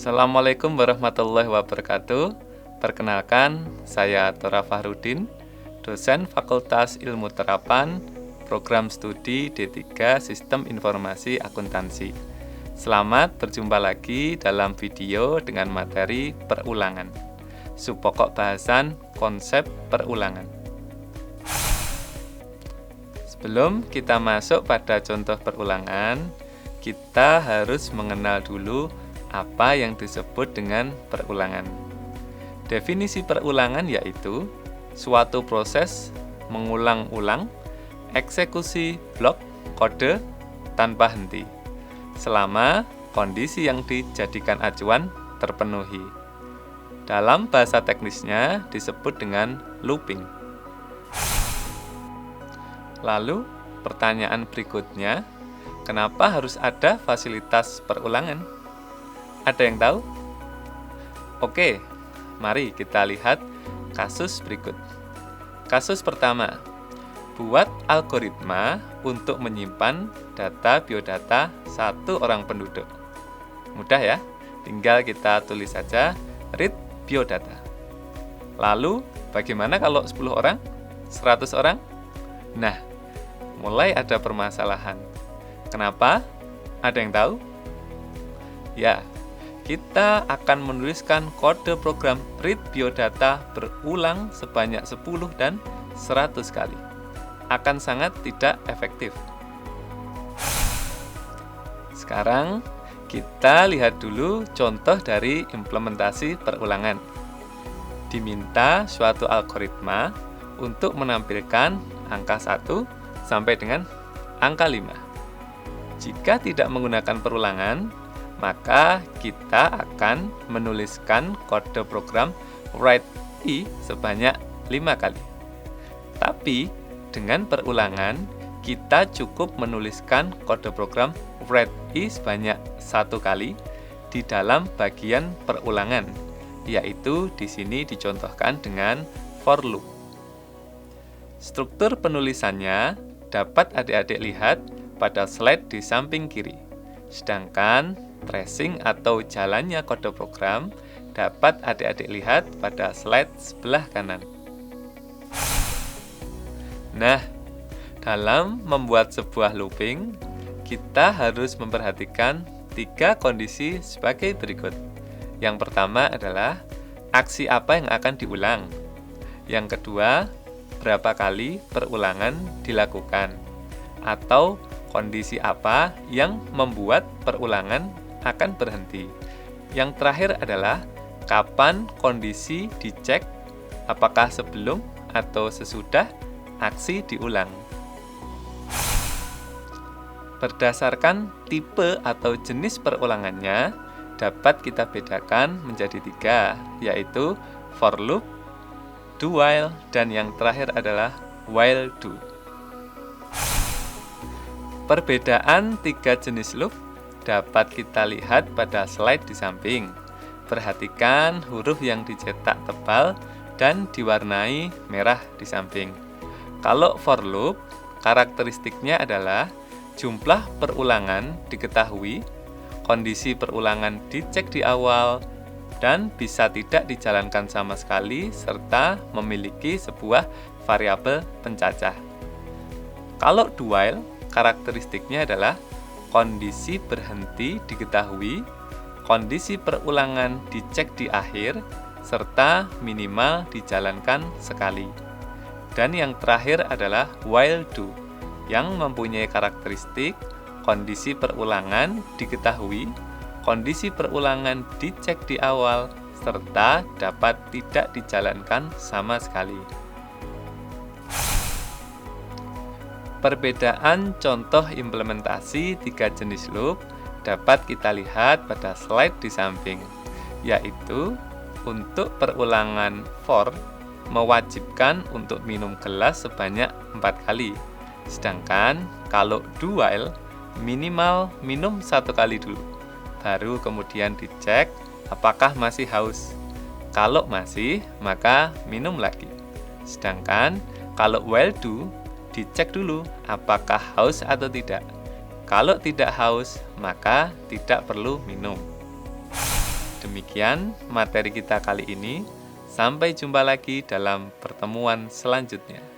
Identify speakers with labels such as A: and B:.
A: Assalamualaikum warahmatullahi wabarakatuh. Perkenalkan, saya Tora Fahrudin, dosen Fakultas Ilmu Terapan, Program Studi D3 Sistem Informasi Akuntansi. Selamat berjumpa lagi dalam video dengan materi perulangan. Subpokok bahasan konsep perulangan. Sebelum kita masuk pada contoh perulangan, kita harus mengenal dulu apa yang disebut dengan perulangan. Definisi perulangan yaitu suatu proses mengulang-ulang eksekusi blok kode tanpa henti selama kondisi yang dijadikan acuan terpenuhi. Dalam bahasa teknisnya disebut dengan looping. Lalu, pertanyaan berikutnya, kenapa harus ada fasilitas perulangan? Ada yang tahu? Oke, mari kita lihat kasus berikut. Kasus pertama, buat algoritma untuk menyimpan data biodata satu orang penduduk. Mudah ya, tinggal kita tulis saja read biodata. Lalu, bagaimana kalau 10 orang? 100 orang? Nah, mulai ada permasalahan. Kenapa? Ada yang tahu? Ya, kita akan menuliskan kode program read biodata berulang sebanyak 10 dan 100 kali. Akan sangat tidak efektif. Sekarang, kita lihat dulu contoh dari implementasi perulangan. Diminta suatu algoritma untuk menampilkan angka 1 sampai dengan angka 5. Jika tidak menggunakan perulangan, maka kita akan menuliskan kode program write i sebanyak 5 kali. Tapi, dengan perulangan, kita cukup menuliskan kode program write i sebanyak 1 kali di dalam bagian perulangan, yaitu di sini dicontohkan dengan for loop. Struktur penulisannya dapat adik-adik lihat pada slide di samping kiri. Sedangkan tracing atau jalannya kode program dapat adik-adik lihat pada slide sebelah kanan. Nah, dalam membuat sebuah looping, kita harus memperhatikan 3 kondisi sebagai berikut. Yang pertama adalah aksi apa yang akan diulang. Yang kedua, berapa kali perulangan dilakukan. Atau kondisi apa yang membuat perulangan akan berhenti. Yang terakhir adalah kapan kondisi dicek, apakah sebelum atau sesudah aksi diulang. Berdasarkan tipe atau jenis perulangannya, dapat kita bedakan menjadi 3, yaitu for loop, do while, dan yang terakhir adalah while do. Perbedaan 3 jenis loop dapat kita lihat pada slide di samping. Perhatikan huruf yang dicetak tebal dan diwarnai merah di samping. Kalau for loop, karakteristiknya adalah jumlah perulangan diketahui, kondisi perulangan dicek di awal, dan bisa tidak dijalankan sama sekali, serta memiliki sebuah variabel pencacah. Kalau do while, karakteristiknya adalah kondisi berhenti diketahui, kondisi perulangan dicek di akhir, serta minimal dijalankan sekali. Dan yang terakhir adalah while do, yang mempunyai karakteristik kondisi perulangan diketahui, kondisi perulangan dicek di awal, serta dapat tidak dijalankan sama sekali. Perbedaan contoh implementasi 3 jenis loop dapat kita lihat pada slide di samping, yaitu untuk perulangan for mewajibkan untuk minum gelas sebanyak 4 kali. Sedangkan kalau do while minimal minum 1 kali dulu, baru kemudian dicek apakah masih haus. Kalau masih, maka minum lagi. Sedangkan kalau while do, dicek dulu apakah haus atau tidak. Kalau tidak haus, maka tidak perlu minum. Demikian materi kita kali ini. Sampai jumpa lagi dalam pertemuan selanjutnya.